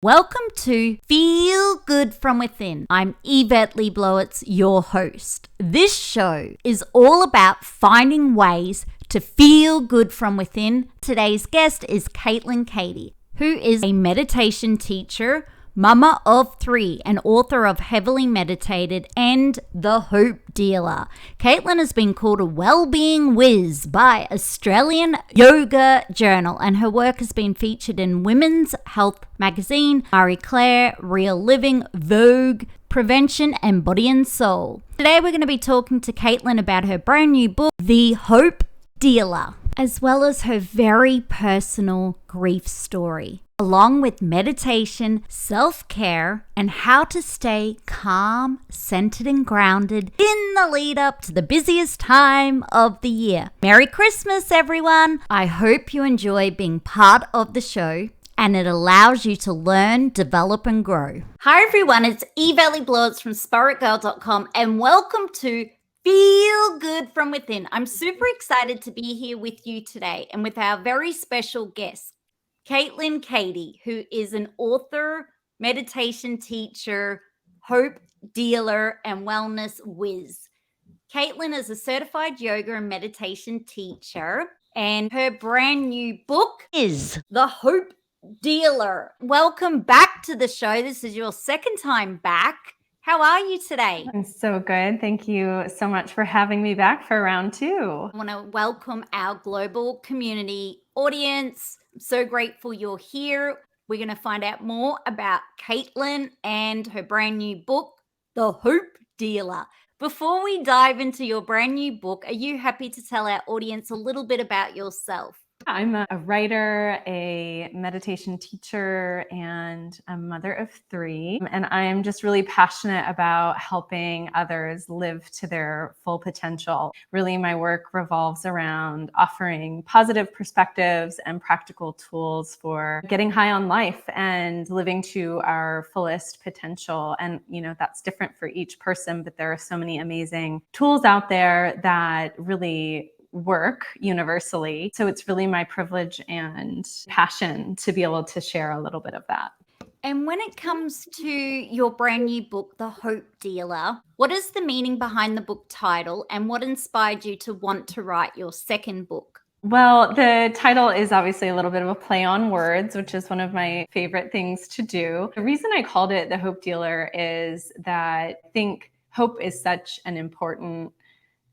Welcome to Feel Good From Within. I'm Yvette Lee-Blowitz, your host. This show is all about finding ways to feel good from within. Today's guest is Caitlin Cady, who is a meditation teacher, mama of 3, and author of Heavily Meditated and The Hope Dealer. Caitlin has been called a well-being whiz by Australian Yoga Journal, and her work has been featured in Women's Health magazine, Marie Claire, Real Living, Vogue, Prevention, and Body and Soul. Today we're going to be talking to Caitlin about her brand new book, The Hope Dealer, as well as her very personal grief story, along with meditation, self-care, and how to stay calm, centered, and grounded in the lead up to the busiest time of the year. Merry Christmas, everyone! I hope you enjoy being part of the show and it allows you to learn, develop, and grow. Hi, everyone. It's Yvette Lee-Blowitz from SpiritGirl.com, and welcome to Feel Good From Within. I'm super excited to be here with you today and with our very special guest, Caitlin Cady, who is an author, meditation teacher, hope dealer, and wellness whiz. Caitlin is a certified yoga and meditation teacher, and her brand new book is The Hope Dealer. Welcome back to the show. This is your second time back. How are you today? I'm so good. Thank you so much for having me back for round 2. I want to welcome our global community audience. I'm so grateful you're here. We're going to find out more about Caitlin and her brand new book, The Hope Dealer. Before we dive into your brand new book, are you happy to tell our audience a little bit about yourself? I'm a writer, a meditation teacher, and a mother of 3. And I'm just really passionate about helping others live to their full potential. Really, my work revolves around offering positive perspectives and practical tools for getting high on life and living to our fullest potential. And, that's different for each person, but there are so many amazing tools out there that really work universally. So it's really my privilege and passion to be able to share a little bit of that. And when it comes to your brand new book, The Hope Dealer, what is the meaning behind the book title and what inspired you to want to write your second book? Well, the title is obviously a little bit of a play on words, which is one of my favorite things to do. The reason I called it The Hope Dealer is that I think hope is such an important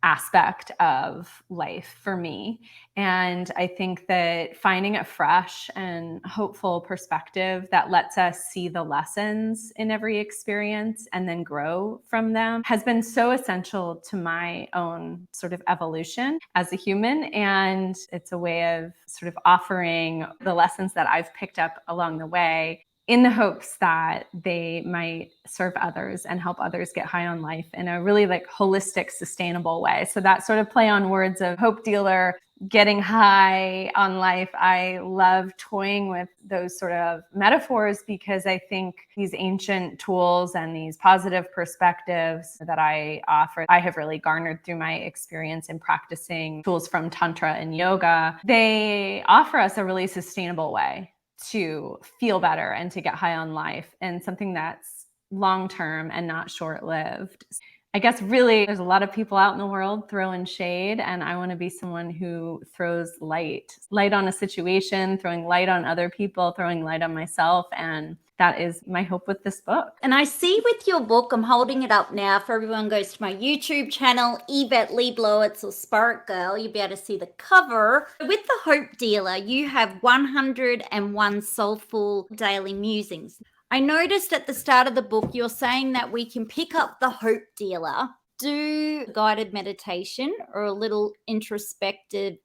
aspect of life for me. And I think that finding a fresh and hopeful perspective that lets us see the lessons in every experience and then grow from them has been so essential to my own sort of evolution as a human. And it's a way of sort of offering the lessons that I've picked up along the way in the hopes that they might serve others and help others get high on life in a really holistic, sustainable way. So that sort of play on words of hope dealer, getting high on life. I love toying with those sort of metaphors because I think these ancient tools and these positive perspectives that I offer, I have really garnered through my experience in practicing tools from Tantra and yoga. They offer us a really sustainable way to feel better and to get high on life, and something that's long-term and not short-lived. I guess really there's a lot of people out in the world throwing shade, and I want to be someone who throws light on a situation, throwing light on other people, throwing light on myself. And that is my hope with this book. And I see with your book, I'm holding it up now. For everyone goes to my YouTube channel, Yvette Lee-Blowitz or Spirit Girl, you'll be able to see the cover. With The Hope Dealer, you have 101 soulful daily musings. I noticed at the start of the book, you're saying that we can pick up the Hope Dealer, do guided meditation or a little introspective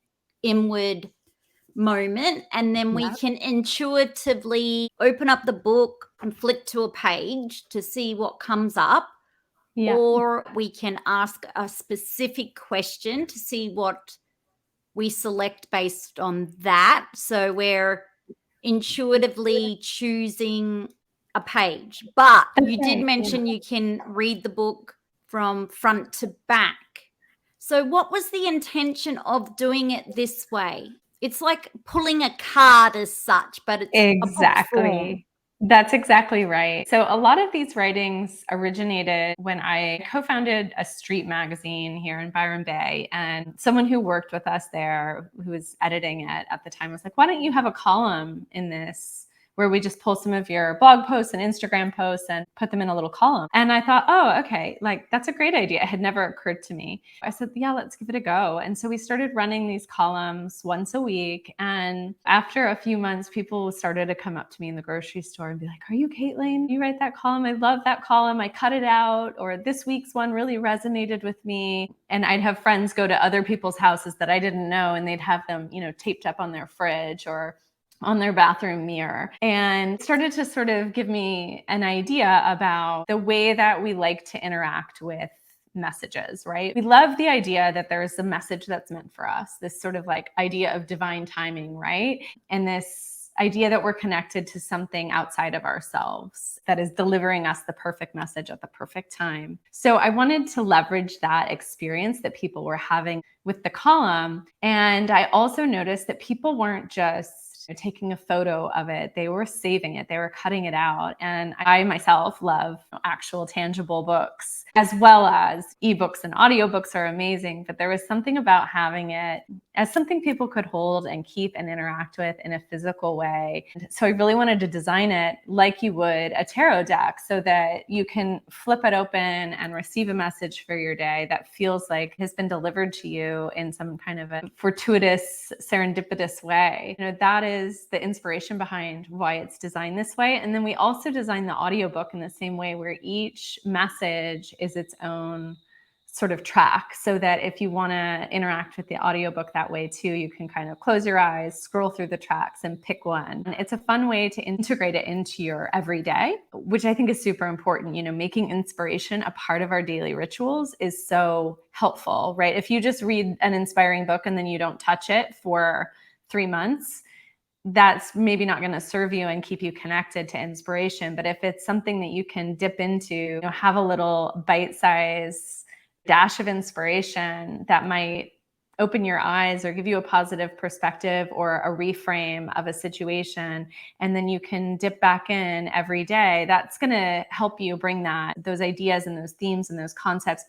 inward moment, and then we can intuitively open up the book and flick to a page to see what comes up. Or we can ask a specific question to see what we select based on that. So we're intuitively choosing a page. But you did mention you can read the book from front to back. So what was the intention of doing it this way? It's like pulling a card as such, but it's exactly. That's exactly right. So a lot of these writings originated when I co-founded a street magazine here in Byron Bay. And someone who worked with us there, who was editing it at the time, was like, why don't you have a column in this where we just pull some of your blog posts and Instagram posts and put them in a little column? And I thought, oh, okay, like that's a great idea. It had never occurred to me. I said, yeah, let's give it a go. And so we started running these columns once a week. And after a few months, people started to come up to me in the grocery store and be like, are you Caitlin? You write that column? I love that column. I cut it out. Or this week's one really resonated with me. And I'd have friends go to other people's houses that I didn't know, and they'd have them, taped up on their fridge or on their bathroom mirror, and started to sort of give me an idea about the way that we like to interact with messages, right? We love the idea that there's a message that's meant for us, this sort of like idea of divine timing, right? And this idea that we're connected to something outside of ourselves that is delivering us the perfect message at the perfect time. So I wanted to leverage that experience that people were having with the column. And I also noticed that people weren't just taking a photo of it. They were saving it. They were cutting it out. And I myself love actual tangible books, as well as ebooks and audiobooks are amazing. But there was something about having it as something people could hold and keep and interact with in a physical way. So I really wanted to design it like you would a tarot deck, so that you can flip it open and receive a message for your day that feels like has been delivered to you in some kind of a fortuitous, serendipitous way. That is the inspiration behind why it's designed this way. And then we also designed the audiobook in the same way, where each message is its own sort of track, so that if you want to interact with the audiobook that way too, you can kind of close your eyes, scroll through the tracks and pick one. And it's a fun way to integrate it into your everyday, which I think is super important. Making inspiration a part of our daily rituals is so helpful, right? If you just read an inspiring book and then you don't touch it for 3 months, that's maybe not going to serve you and keep you connected to inspiration. But if it's something that you can dip into, have a little bite-size dash of inspiration that might open your eyes or give you a positive perspective or a reframe of a situation, and then you can dip back in every day, that's going to help you bring those ideas and those themes and those concepts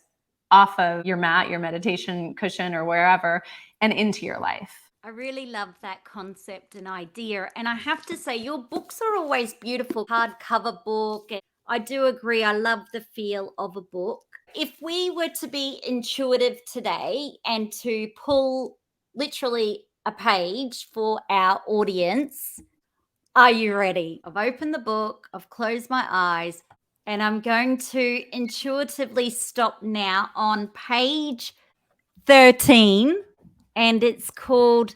off of your mat, your meditation cushion, or wherever, and into your life. I really love that concept and idea. And I have to say, your books are always beautiful. Hardcover book. And I do agree. I love the feel of a book. If we were to be intuitive today and to pull literally a page for our audience, are you ready? I've opened the book, I've closed my eyes, and I'm going to intuitively stop now on page 13. And it's called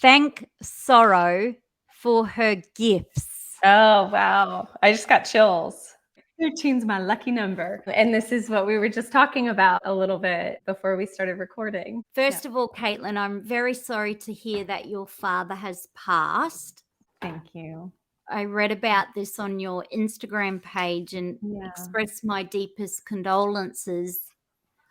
Thank Sorrow for Her Gifts. Oh, wow. I just got chills. 13's my lucky number. And this is what we were just talking about a little bit before we started recording. First of all, Caitlin, I'm very sorry to hear that your father has passed. Thank you. I read about this on your Instagram page and express my deepest condolences.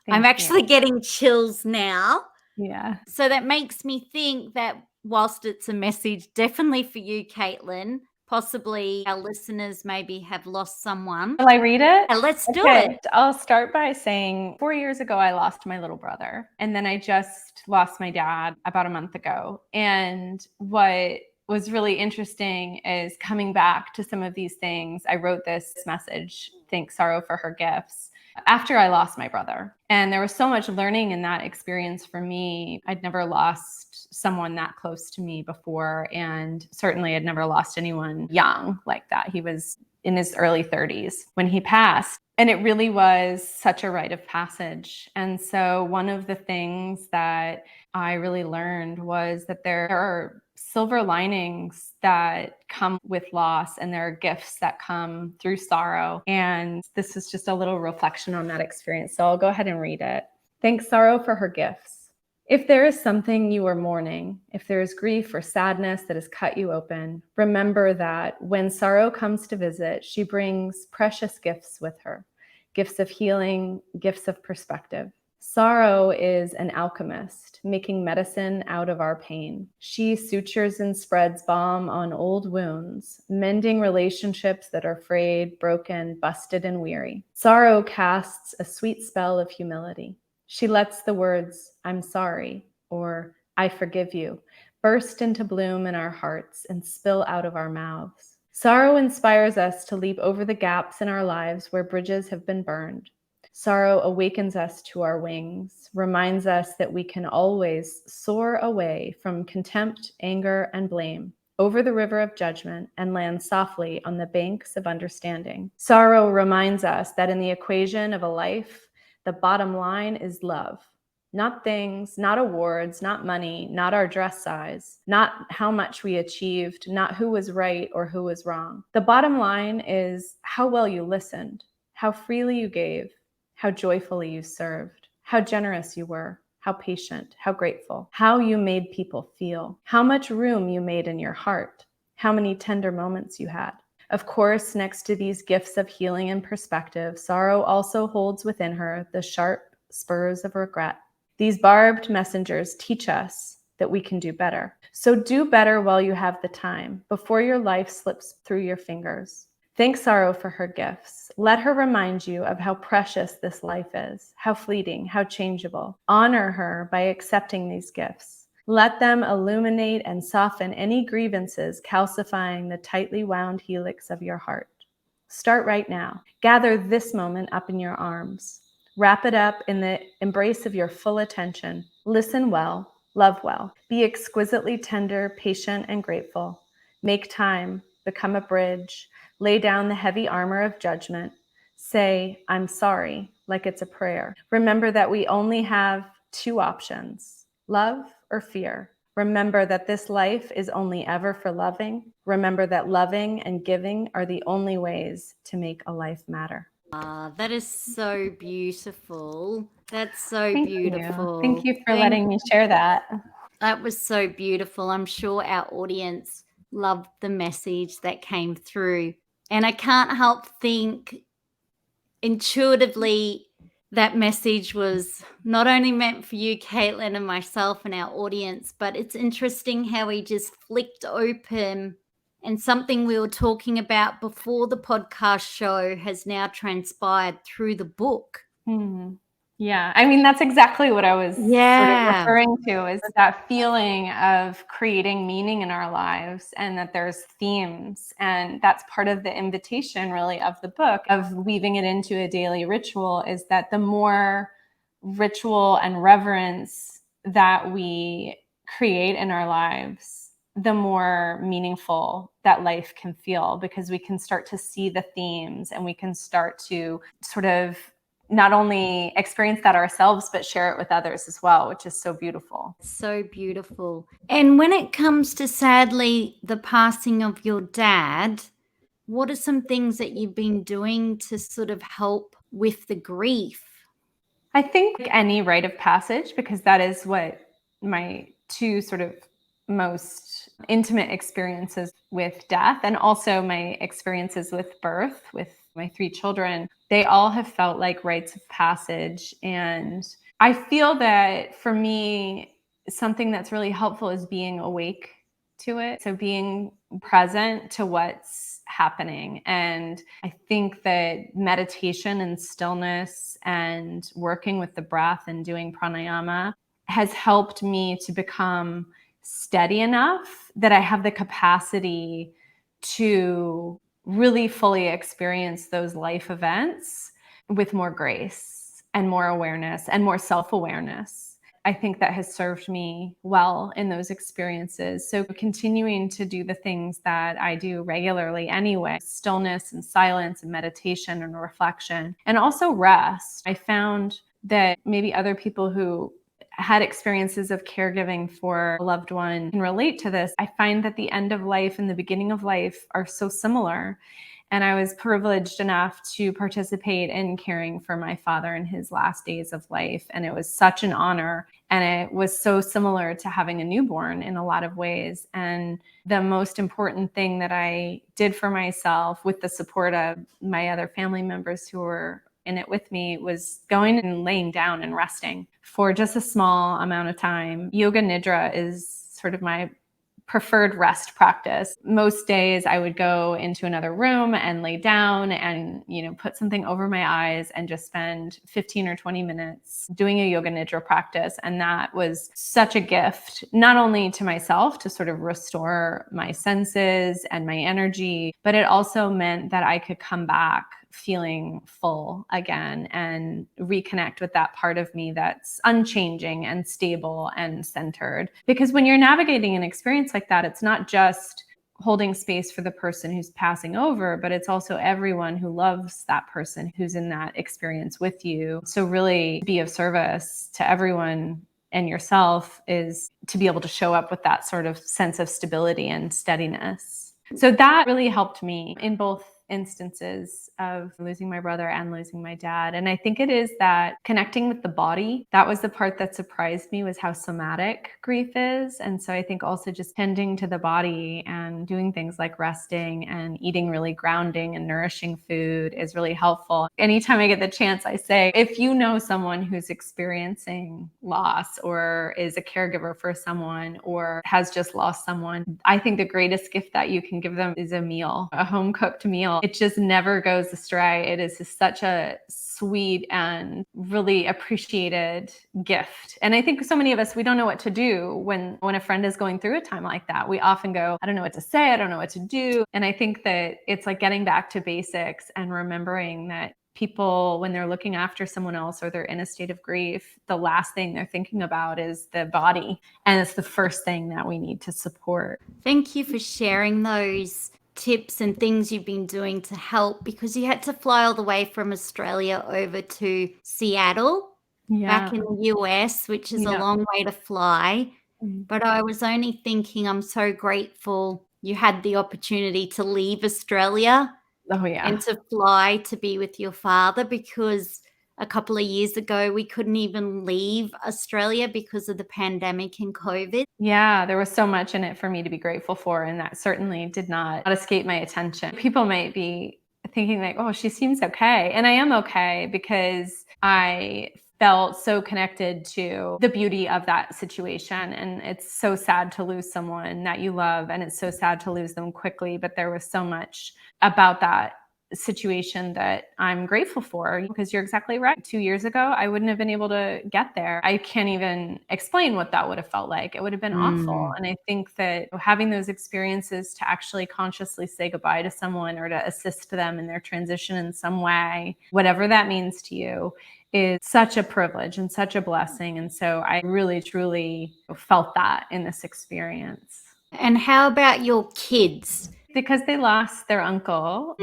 I'm actually getting chills now. Yeah. So that makes me think that whilst it's a message definitely for you, Caitlin, possibly our listeners maybe have lost someone. Will I read it? Yeah, let's do it. I'll start by saying 4 years ago, I lost my little brother. And then I just lost my dad about a month ago. And what was really interesting is coming back to some of these things. I wrote this message, Thank Sorrow for Her Gifts, after I lost my brother. And there was so much learning in that experience for me. I'd never lost someone that close to me before. And certainly I'd never lost anyone young like that. He was in his early 30s when he passed. And it really was such a rite of passage. And so one of the things that I really learned was that there are silver linings that come with loss, and there are gifts that come through sorrow. And this is just a little reflection on that experience. So I'll go ahead and read it. Thank sorrow for her gifts. If there is something you are mourning, if there is grief or sadness that has cut you open, remember that when sorrow comes to visit, she brings precious gifts with her, gifts of healing, gifts of perspective. Sorrow is an alchemist, making medicine out of our pain. She sutures and spreads balm on old wounds, mending relationships that are frayed, broken, busted, and weary. Sorrow casts a sweet spell of humility. She lets the words, "I'm sorry," or "I forgive you," burst into bloom in our hearts and spill out of our mouths. Sorrow inspires us to leap over the gaps in our lives where bridges have been burned. Sorrow awakens us to our wings, reminds us that we can always soar away from contempt, anger, and blame, over the river of judgment, and land softly on the banks of understanding. Sorrow reminds us that in the equation of a life, the bottom line is love. Not things, not awards, not money, not our dress size, not how much we achieved, not who was right or who was wrong. The bottom line is how well you listened, how freely you gave, how joyfully you served, how generous you were, how patient, how grateful, how you made people feel, how much room you made in your heart, how many tender moments you had. Of course, next to these gifts of healing and perspective, sorrow also holds within her the sharp spurs of regret. These barbed messengers teach us that we can do better. So do better while you have the time, before your life slips through your fingers. Thank sorrow for her gifts. Let her remind you of how precious this life is, how fleeting, how changeable. Honor her by accepting these gifts. Let them illuminate and soften any grievances calcifying the tightly wound helix of your heart. Start right now. Gather this moment up in your arms. Wrap it up in the embrace of your full attention. Listen well, love well. Be exquisitely tender, patient, and grateful. Make time, become a bridge. Lay down the heavy armor of judgment. Say, "I'm sorry," like it's a prayer. Remember that we only have two options, love or fear. Remember that this life is only ever for loving. Remember that loving and giving are the only ways to make a life matter. That is so beautiful. That's so Thank you. beautiful. Thank you for letting me share that. That was so beautiful. I'm sure our audience loved the message that came through. And I can't help think intuitively that message was not only meant for you, Caitlin, and myself and our audience, but it's interesting how we just flicked open and something we were talking about before the podcast show has now transpired through the book. Yeah, I mean, that's exactly what I was sort of Yeah. referring to, is that feeling of creating meaning in our lives and that there's themes. And that's part of the invitation, really, of the book, of weaving it into a daily ritual, is that the more ritual and reverence that we create in our lives, the more meaningful that life can feel, because we can start to see the themes and we can start to sort of not only experience that ourselves, but share it with others as well, which is so beautiful. So beautiful. And when it comes to, sadly, the passing of your dad, what are some things that you've been doing to sort of help with the grief? I think any rite of passage, because that is what my two sort of most intimate experiences with death, and also my experiences with birth with my three children, they all have felt like rites of passage. And I feel that for me, something that's really helpful is being awake to it. So being present to what's happening. And I think that meditation and stillness and working with the breath and doing pranayama has helped me to become steady enough that I have the capacity to really fully experience those life events with more grace and more awareness and more self-awareness. I think that has served me well in those experiences. So continuing to do the things that I do regularly anyway, stillness and silence and meditation and reflection, and also rest. I found that maybe other people who had experiences of caregiving for a loved one can relate to this. I find that the end of life and the beginning of life are so similar. And I was privileged enough to participate in caring for my father in his last days of life. And it was such an honor. And it was so similar to having a newborn in a lot of ways. And the most important thing that I did for myself, with the support of my other family members who were in it with me was going and laying down and resting for just a small amount of time. Yoga Nidra is sort of my preferred rest practice. Most days I would go into another room and lay down and, put something over my eyes and just spend 15 or 20 minutes doing a Yoga Nidra practice. And that was such a gift, not only to myself to sort of restore my senses and my energy, but it also meant that I could come back feeling full again and reconnect with that part of me that's unchanging and stable and centered. Because when you're navigating an experience like that, it's not just holding space for the person who's passing over, but it's also everyone who loves that person who's in that experience with you. So really be of service to everyone and yourself is to be able to show up with that sort of sense of stability and steadiness. So that really helped me in both instances of losing my brother and losing my dad. And I think it is that connecting with the body, that was the part that surprised me, was how somatic grief is. And so I think also just tending to the body and doing things like resting and eating really grounding and nourishing food is really helpful. Anytime I get the chance, I say, if you know someone who's experiencing loss or is a caregiver for someone or has just lost someone, I think the greatest gift that you can give them is a meal, a home cooked meal. It just never goes astray. It is just such a sweet and really appreciated gift. And I think so many of us, we don't know what to do when a friend is going through a time like that. We often go, I don't know what to say. I don't know what to do. And I think that it's like getting back to basics and remembering that people, when they're looking after someone else or they're in a state of grief, the last thing they're thinking about is the body. And it's the first thing that we need to support. Thank you for sharing those tips and things you've been doing to help, because you had to fly all the way from Australia over to Seattle back in the US, which is a long way to fly. But I was only thinking, I'm so grateful you had the opportunity to leave Australia and to fly to be with your father, because a couple of years ago, we couldn't even leave Australia because of the pandemic and COVID. Yeah, there was so much in it for me to be grateful for, and that certainly did not escape my attention. People might be thinking like, oh, she seems okay. And I am okay because I felt so connected to the beauty of that situation. And it's so sad to lose someone that you love, and it's so sad to lose them quickly. But there was so much about that situation that I'm grateful for, because you're exactly right. 2 years ago, I wouldn't have been able to get there. I can't even explain what that would have felt like. It would have been awful. And I think that having those experiences to actually consciously say goodbye to someone or to assist them in their transition in some way, whatever that means to you, is such a privilege and such a blessing. And so I really, truly felt that in this experience. And how about your kids? Because they lost their uncle,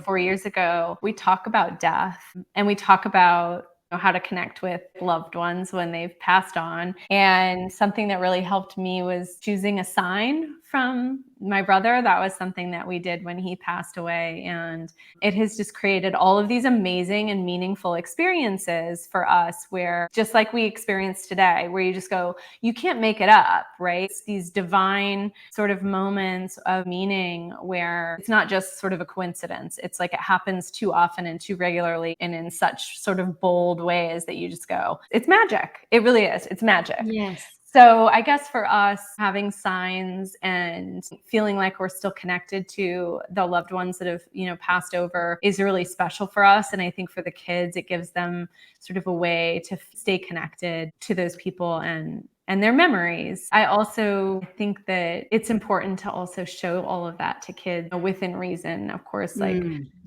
4 years ago, we talk about death and we talk about how to connect with loved ones when they've passed on. And something that really helped me was choosing a sign from my brother. That was something that we did when he passed away. And it has just created all of these amazing and meaningful experiences for us, where just like we experienced today, where you just go, you can't make it up, right? It's these divine sort of moments of meaning where it's not just sort of a coincidence. It's like it happens too often and too regularly and in such sort of bold ways that you just go, it's magic. It really is. It's magic. Yes. So I guess for us, having signs and feeling like we're still connected to the loved ones that have, passed over is really special for us. And I think for the kids, it gives them sort of a way to stay connected to those people and their memories. I also think that it's important to also show all of that to kids within reason. Of course,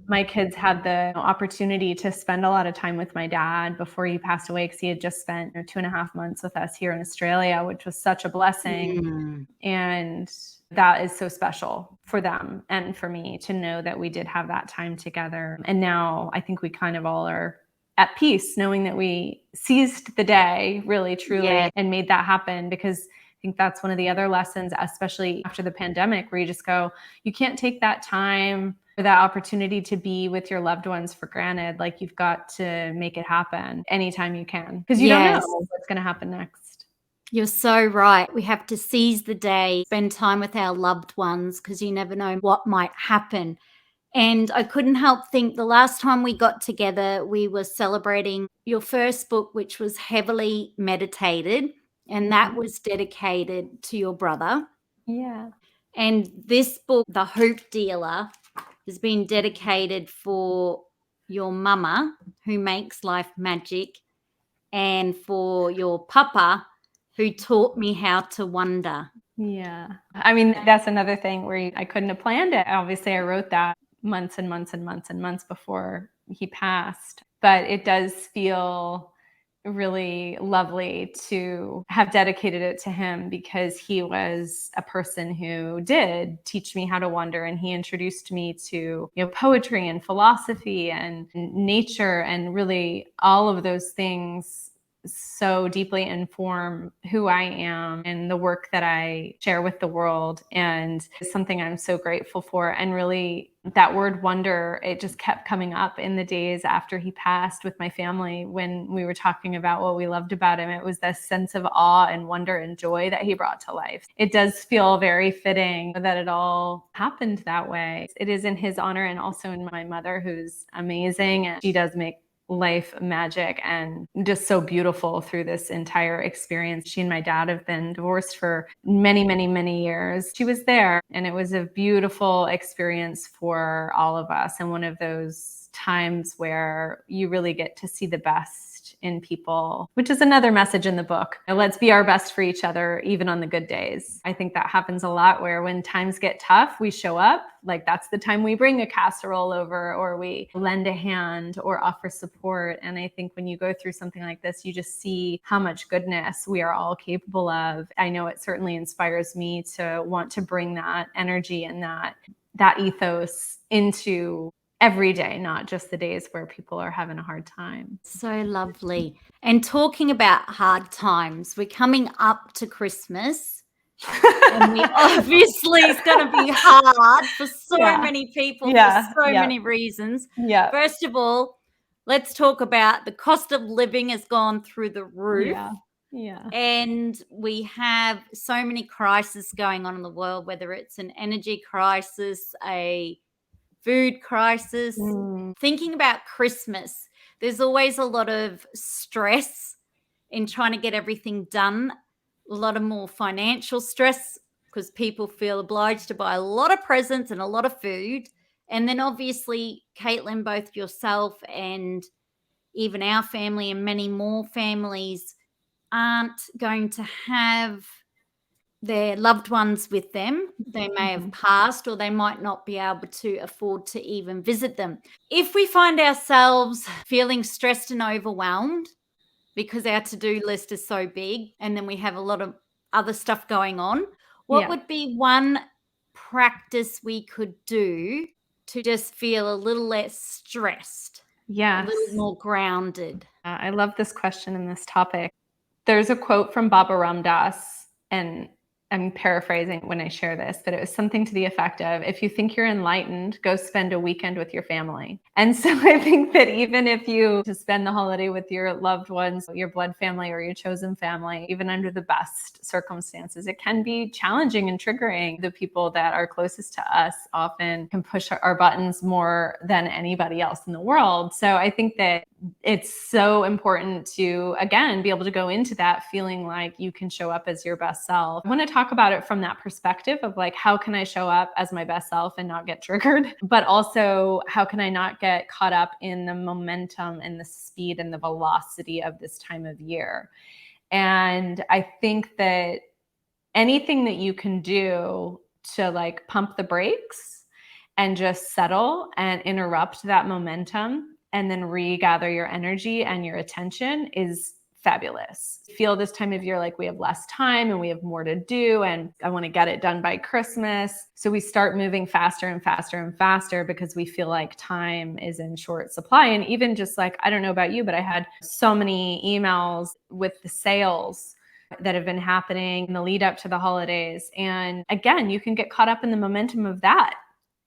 my kids had the opportunity to spend a lot of time with my dad before he passed away, because he had just spent 2.5 months with us here in Australia, which was such a blessing. And that is so special for them and for me to know that we did have that time together. And now I think we kind of all are at peace knowing that we seized the day really, truly, and made that happen, because I think that's one of the other lessons, especially after the pandemic, where you just go, you can't take that time or that opportunity to be with your loved ones for granted. Like, you've got to make it happen anytime you can, because you don't know what's going to happen next. You're so right. We have to seize the day, spend time with our loved ones, because you never know what might happen. And I couldn't help think the last time we got together, we were celebrating your first book, which was heavily meditated, and that Mhm. was dedicated to your brother. Yeah. And this book, The Hope Dealer, has been dedicated for your mama, who makes life magic, and for your papa, who taught me how to wonder. Yeah. I mean, that's another thing where I couldn't have planned it. Obviously, I wrote that months and months and months and months before he passed. But it does feel really lovely to have dedicated it to him because he was a person who did teach me how to wonder, and he introduced me to, poetry and philosophy and nature, and really all of those things so deeply inform who I am and the work that I share with the world. And it's something I'm so grateful for. And really, that word wonder, it just kept coming up in the days after he passed with my family when we were talking about what we loved about him. It was this sense of awe and wonder and joy that he brought to life. It does feel very fitting that it all happened that way. It is in his honor, and also in my mother, who's amazing. And she does make life magic and just so beautiful through this entire experience. She and my dad have been divorced for many, many, many years. She was there, and it was a beautiful experience for all of us, and one of those times where you really get to see the best in people, which is another message in the book. Let's be our best for each other, even on the good days. I think that happens a lot, where when times get tough, we show up. Like, that's the time we bring a casserole over, or we lend a hand or offer support. And I think when you go through something like this, you just see how much goodness we are all capable of. I know it certainly inspires me to want to bring that energy and that ethos into every day, not just the days where people are having a hard time. So lovely. And talking about hard times, we're coming up to Christmas. And we obviously it's going to be hard for so Yeah. many people Yeah. for so Yeah. many reasons. Yeah. First of all, let's talk about the cost of living has gone through the roof. Yeah. Yeah. And we have so many crises going on in the world, whether it's an energy crisis, a food crisis. Thinking about Christmas, there's always a lot of stress in trying to get everything done, a lot of more financial stress because people feel obliged to buy a lot of presents and a lot of food. And then obviously, Caitlin, both yourself and even our family and many more families aren't going to have their loved ones with them. They may have passed, or they might not be able to afford to even visit them. If we find ourselves feeling stressed and overwhelmed because our to-do list is so big and then we have a lot of other stuff going on, what would be one practice we could do to just feel a little less stressed, a Yes. little more grounded? I love this question and this topic. There's a quote from Baba Ram Dass, and I'm paraphrasing when I share this, but it was something to the effect of, if you think you're enlightened, go spend a weekend with your family. And so I think that even if you just spend the holiday with your loved ones, your blood family or your chosen family, even under the best circumstances, it can be challenging and triggering. The people that are closest to us often can push our buttons more than anybody else in the world. So I think that it's so important to, again, be able to go into that feeling like you can show up as your best self. I want to talk about it from that perspective of like, how can I show up as my best self and not get triggered? But also, how can I not get caught up in the momentum and the speed and the velocity of this time of year? And I think that anything that you can do to like pump the brakes and just settle and interrupt that momentum and then regather your energy and your attention is fabulous. Feel this time of year like we have less time and we have more to do, and I want to get it done by Christmas. So we start moving faster and faster and faster because we feel like time is in short supply. And even just like, I don't know about you, but I had so many emails with the sales that have been happening in the lead up to the holidays. And again, you can get caught up in the momentum of that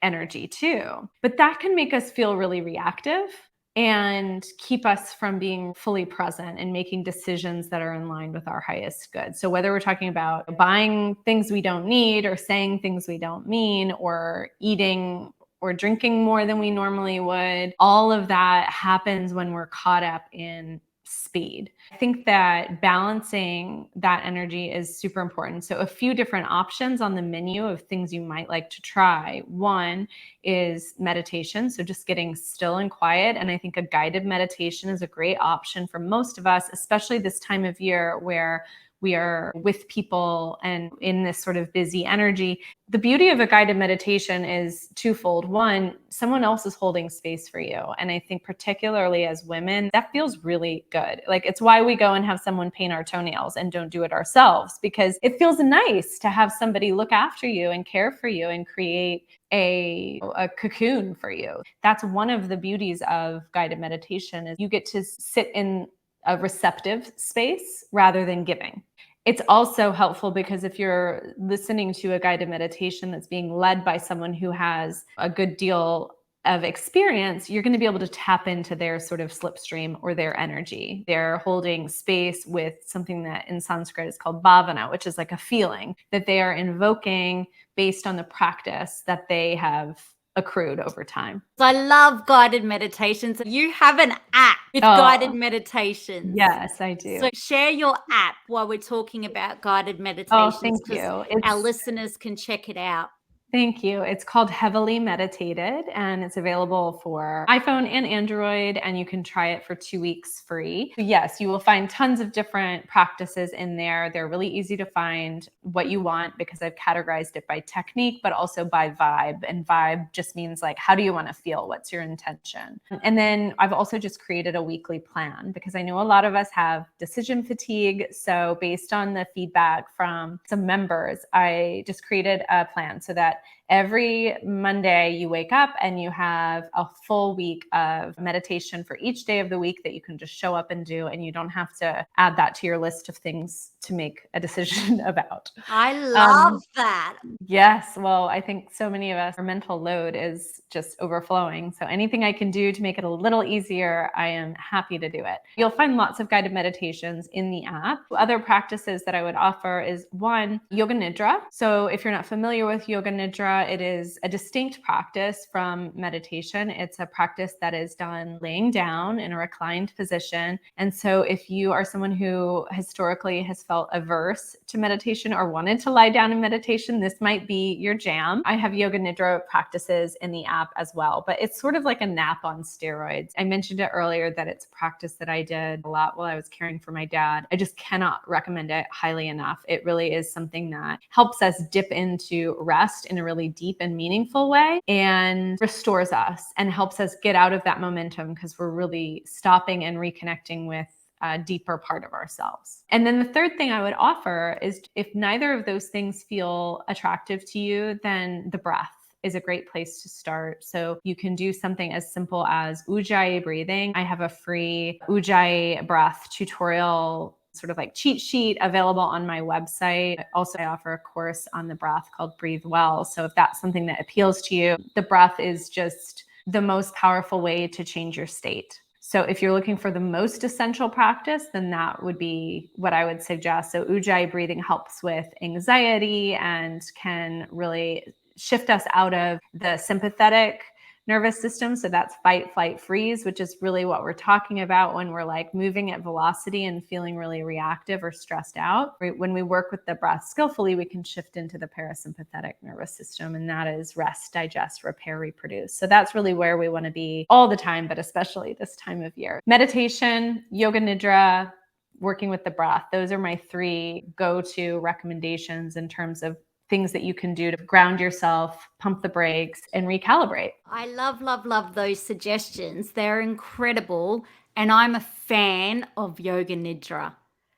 energy too. But that can make us feel really reactive and keep us from being fully present and making decisions that are in line with our highest good. So whether we're talking about buying things we don't need or saying things we don't mean or eating or drinking more than we normally would. All of that happens when we're caught up in speed. I think that balancing that energy is super important. So a few different options on the menu of things you might like to try. One is meditation. So just getting still and quiet. And I think a guided meditation is a great option for most of us, especially this time of year where we are with people and in this sort of busy energy. The beauty of a guided meditation is twofold. One, someone else is holding space for you. And I think particularly as women, that feels really good. Like, it's why we go and have someone paint our toenails and don't do it ourselves, because it feels nice to have somebody look after you and care for you and create a cocoon for you. That's one of the beauties of guided meditation, is you get to sit in a receptive space rather than giving. It's also helpful because if you're listening to a guided meditation that's being led by someone who has a good deal of experience, you're going to be able to tap into their sort of slipstream or their energy. They're holding space with something that in Sanskrit is called bhavana, which is like a feeling that they are invoking based on the practice that they have accrued over time. So I love guided meditations. You have an app with guided meditations. Yes, I do. So share your app while we're talking about guided Oh, meditations, thank you. our listeners can check it out. Thank you. It's called Heavily Meditated, and it's available for iPhone and Android, and you can try it for 2 weeks free. Yes, you will find tons of different practices in there. They're really easy to find what you want because I've categorized it by technique, but also by vibe. And vibe just means like, how do you want to feel? What's your intention? And then I've also just created a weekly plan because I know a lot of us have decision fatigue. So based on the feedback from some members, I just created a plan so that every Monday you wake up and you have a full week of meditation for each day of the week that you can just show up and do, and you don't have to add that to your list of things to make a decision about. I love that. Yes. Well, I think so many of us, our mental load is just overflowing. So anything I can do to make it a little easier, I am happy to do it. You'll find lots of guided meditations in the app. Other practices that I would offer is one, Yoga Nidra. So if you're not familiar with Yoga Nidra, it is a distinct practice from meditation. It's a practice that is done laying down in a reclined position. And so if you are someone who historically has felt averse to meditation or wanted to lie down in meditation, this might be your jam. I have Yoga Nidra practices in the app as well, but it's sort of like a nap on steroids. I mentioned it earlier that it's a practice that I did a lot while I was caring for my dad. I just cannot recommend it highly enough. It really is something that helps us dip into rest in a really deep and meaningful way and restores us and helps us get out of that momentum because we're really stopping and reconnecting with a deeper part of ourselves. And then the third thing I would offer is if neither of those things feel attractive to you, then the breath is a great place to start. So you can do something as simple as Ujjayi breathing. I have a free Ujjayi breath tutorial, sort of like cheat sheet, available on my website. Also, I offer a course on the breath called Breathe Well. So if that's something that appeals to you, the breath is just the most powerful way to change your state. So if you're looking for the most essential practice, then that would be what I would suggest. So Ujjayi breathing helps with anxiety and can really shift us out of the sympathetic nervous system. So that's fight, flight, freeze, which is really what we're talking about when we're like moving at velocity and feeling really reactive or stressed out. When we work with the breath skillfully, we can shift into the parasympathetic nervous system, and that is rest, digest, repair, reproduce. So that's really where we want to be all the time, but especially this time of year. Meditation, Yoga Nidra, working with the breath. Those are my 3 go-to recommendations in terms of things that you can do to ground yourself, pump the brakes, and recalibrate. I love, love, love those suggestions. They're incredible. And I'm a fan of Yoga Nidra.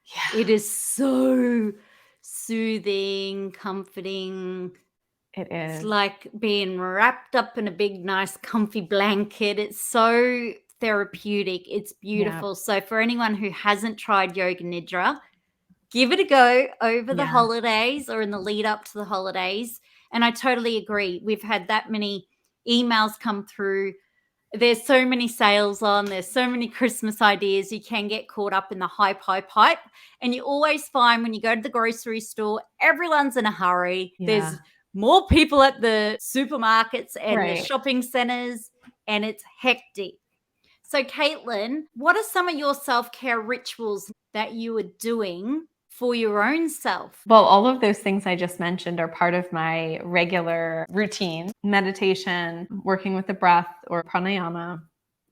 Yeah. It is so soothing, comforting. It is. It's like being wrapped up in a big, nice, comfy blanket. It's so therapeutic. It's beautiful. Yeah. So for anyone who hasn't tried Yoga Nidra, give it a go over the holidays or in the lead up to the holidays. And I totally agree. We've had that many emails come through. There's so many sales on. There's so many Christmas ideas. You can get caught up in the hype. And you always find when you go to the grocery store, everyone's in a hurry. Yeah. There's more people at the supermarkets and the Right. shopping centers, and it's hectic. So, Caitlin, what are some of your self-care rituals that you are doing for your own self? Well, all of those things I just mentioned are part of my regular routine: meditation, working with the breath or pranayama,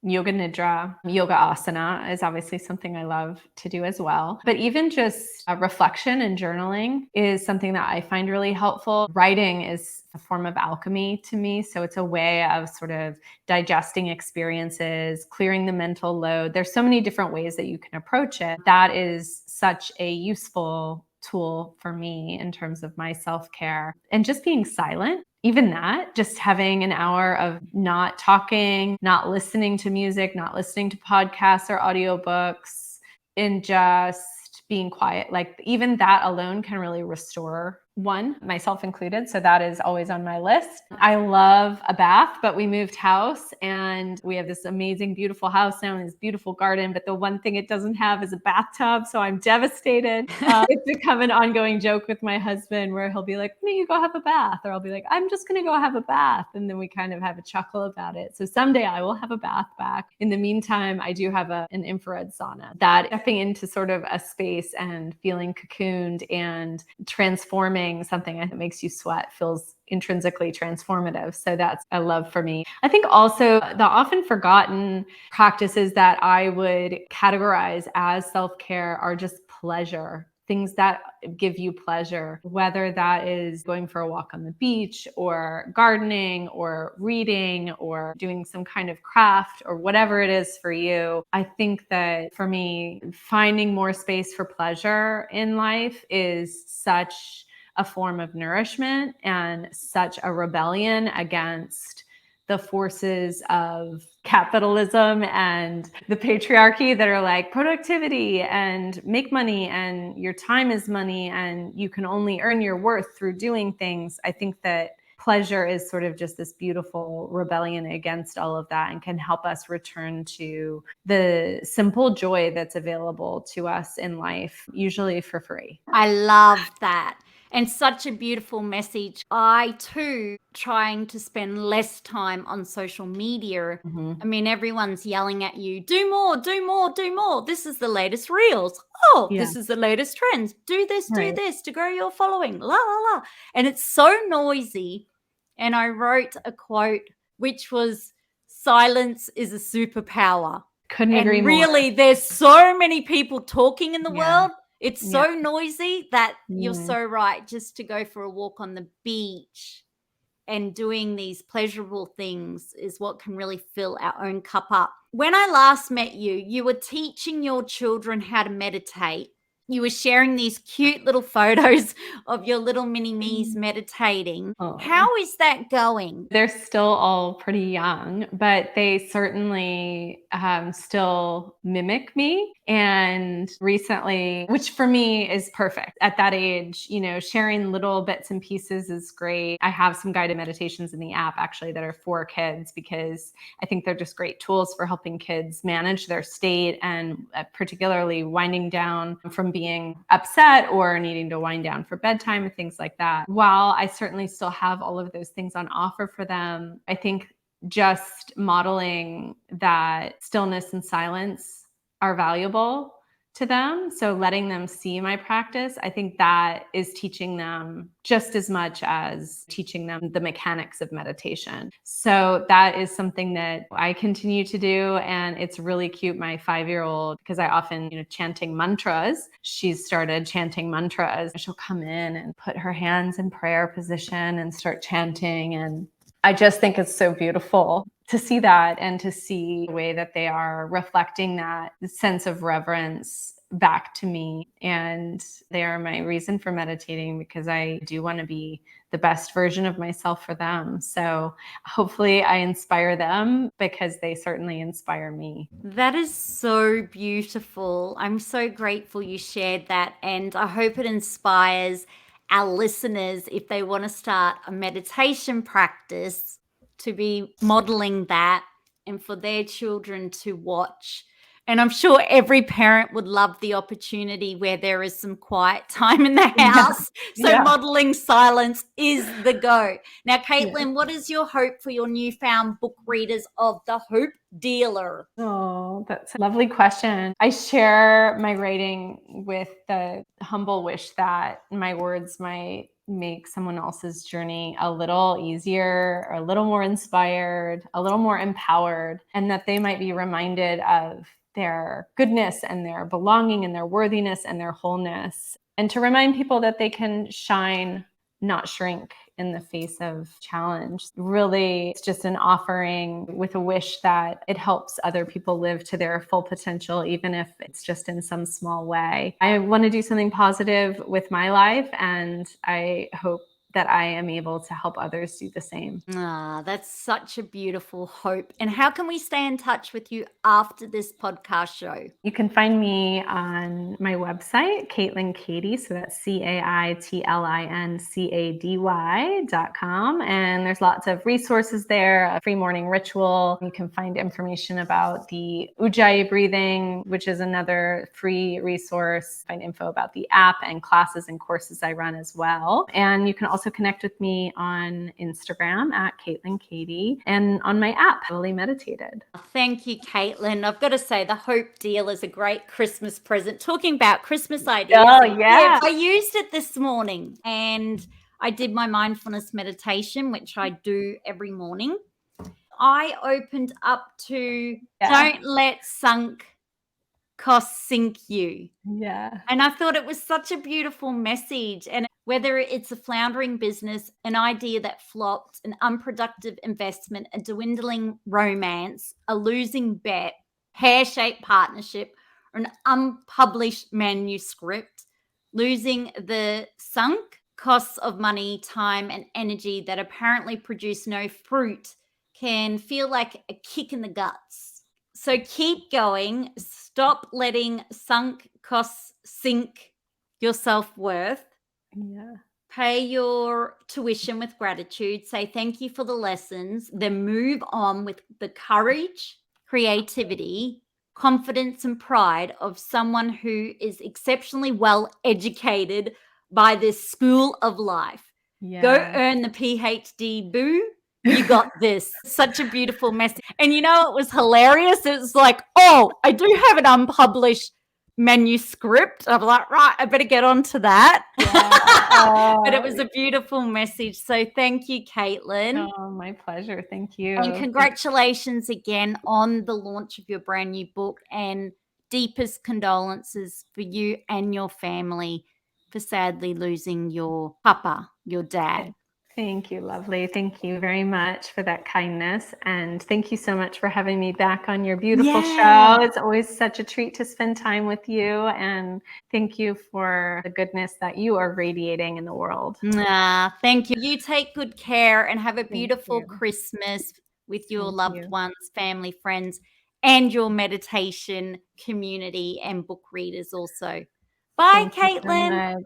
yoga nidra, yoga asana is obviously something I love to do as well. But even just reflection and journaling is something that I find really helpful. Writing is a form of alchemy to me. So it's a way of sort of digesting experiences, clearing the mental load. There's so many different ways that you can approach it. That is such a useful tool for me in terms of my self-care. And just being silent, even that, just having an hour of not talking, not listening to music, not listening to podcasts or audiobooks, and just being quiet. Like even that alone can really restore one, myself included. So that is always on my list. I love a bath, but we moved house and we have this amazing, beautiful house now and this beautiful garden. But the one thing it doesn't have is a bathtub. So I'm devastated. It's become an ongoing joke with my husband where he'll be like, "Why don't you go have a bath?" Or I'll be like, "I'm just going to go have a bath." And then we kind of have a chuckle about it. So someday I will have a bath back. In the meantime, I do have an infrared sauna. That stepping into sort of a space and feeling cocooned and transforming something that makes you sweat feels intrinsically transformative. So that's a love for me. I think also the often forgotten practices that I would categorize as self-care are just pleasure. Things that give you pleasure, whether that is going for a walk on the beach or gardening or reading or doing some kind of craft or whatever it is for you. I think that for me, finding more space for pleasure in life is such a form of nourishment and such a rebellion against the forces of capitalism and the patriarchy that are like productivity and make money and your time is money and you can only earn your worth through doing things. I think that pleasure is sort of just this beautiful rebellion against all of that and can help us return to the simple joy that's available to us in life, usually for free. I love that. And such a beautiful message. I too trying to spend less time on social media. Mhm. I mean, everyone's yelling at you, do more, do more, do more. This is the latest reels. Oh, Yeah, this is the latest trends. Do right. this to grow your following. La la la. And it's so noisy. And I wrote a quote which was, silence is a superpower. Couldn't agree And more. really, there's so many people talking in the Yeah. world. It's Yeah. so noisy that you're Mm. so right. Just to go for a walk on the beach and doing these pleasurable things is what can really fill our own cup up. When I last met you, you were teaching your children how to meditate. You were sharing these cute little photos of your little mini me's meditating. Oh. How is that going? They're still all pretty young, but they certainly still mimic me. And recently, which for me is perfect at that age, sharing little bits and pieces is great. I have some guided meditations in the app actually that are for kids because I think they're just great tools for helping kids manage their state and particularly winding down from being upset or needing to wind down for bedtime and things like that. While I certainly still have all of those things on offer for them, I think just modeling that stillness and silence are valuable to them. So letting them see my practice, I think that is teaching them just as much as teaching them the mechanics of meditation. So that is something that I continue to do. And it's really cute. My 5-year-old, because I often, chanting mantras, she's started chanting mantras. She'll come in and put her hands in prayer position and start chanting. And I just think it's so beautiful to see that and to see the way that they are reflecting that sense of reverence back to me. And they are my reason for meditating because I do want to be the best version of myself for them. So hopefully I inspire them because they certainly inspire me. That is so beautiful. I'm so grateful you shared that. And I hope it inspires our listeners if they want to start a meditation practice to be modeling that and for their children to watch. And I'm sure every parent would love the opportunity where there is some quiet time in the house. So modeling silence is the go. Now, Caitlin, what is your hope for your newfound book readers of The Hope Dealer? Oh, that's a lovely question. I share my writing with the humble wish that my words might make someone else's journey a little easier, or a little more inspired, a little more empowered, and that they might be reminded of their goodness and their belonging and their worthiness and their wholeness. And to remind people that they can shine, not shrink in the face of challenge. Really, it's just an offering with a wish that it helps other people live to their full potential, even if it's just in some small way. I want to do something positive with my life, and I hope that I am able to help others do the same. That's such a beautiful hope. And how can we stay in touch with you after this podcast show? You can find me on my website, Caitlin Cady. So that's CAITLINCADY.com. And there's lots of resources there, a free morning ritual. You can find information about the Ujjayi breathing, which is another free resource. Find info about the app and classes and courses I run as well. And you can also connect with me on Instagram at Caitlin Cady and on my app, Fully Meditated. Thank you, Caitlin. I've got to say, the Hope Deal is a great Christmas present. Talking about Christmas ideas. Oh, yeah. I used it this morning and I did my mindfulness meditation, which I do every morning. I opened up to don't let sunk costs sink you. Yeah. And I thought it was such a beautiful message. And whether it's a floundering business, an idea that flopped, an unproductive investment, a dwindling romance, a losing bet, pear-shaped partnership, or an unpublished manuscript, losing the sunk costs of money, time, and energy that apparently produce no fruit can feel like a kick in the guts. So keep going. Stop letting sunk costs sink your self-worth. Yeah. Pay your tuition with gratitude. Say thank you for the lessons. Then move on with the courage, creativity, confidence, and pride of someone who is exceptionally well educated by this school of life. Yeah. Go earn the PhD, boo. You got this. Such a beautiful message. And you know, it was hilarious. It was like, oh, I do have an unpublished manuscript. I'm like, right, I better get on to that. Yeah. But it was a beautiful message. So thank you, Caitlin. Oh, my pleasure. Thank you. And congratulations again on the launch of your brand new book, and deepest condolences for you and your family for sadly losing your papa, your dad. Thank you, lovely. Thank you very much for that kindness. And thank you so much for having me back on your beautiful show. It's always such a treat to spend time with you. And thank you for the goodness that you are radiating in the world. Thank you. You take good care and have a beautiful Christmas with your loved ones, family, friends, and your meditation community and book readers also. Bye, Caitlin.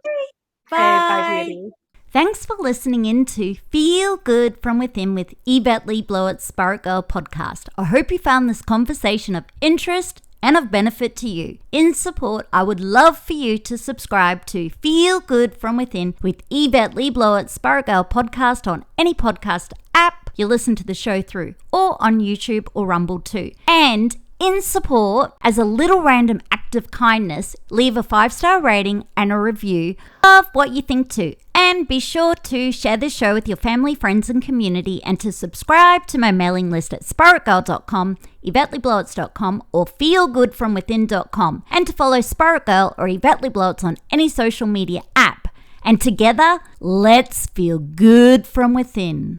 Bye. Bye, beauty. Thanks for listening in to Feel Good From Within with Yvette Lee Blowett's Spirit Girl podcast. I hope you found this conversation of interest and of benefit to you. In support, I would love for you to subscribe to Feel Good From Within with Yvette Lee Blowett's Spirit Girl podcast on any podcast app you listen to the show through, or on YouTube or Rumble too. And in support, as a little random act of kindness, leave a 5-star rating and a review of what you think too. And be sure to share this show with your family, friends, and community, and to subscribe to my mailing list at spiritgirl.com, YvetteLeeBlowitz.com, or feelgoodfromwithin.com, and to follow Spirit Girl or Yvette Lee Blowitz on any social media app. And together, let's feel good from within.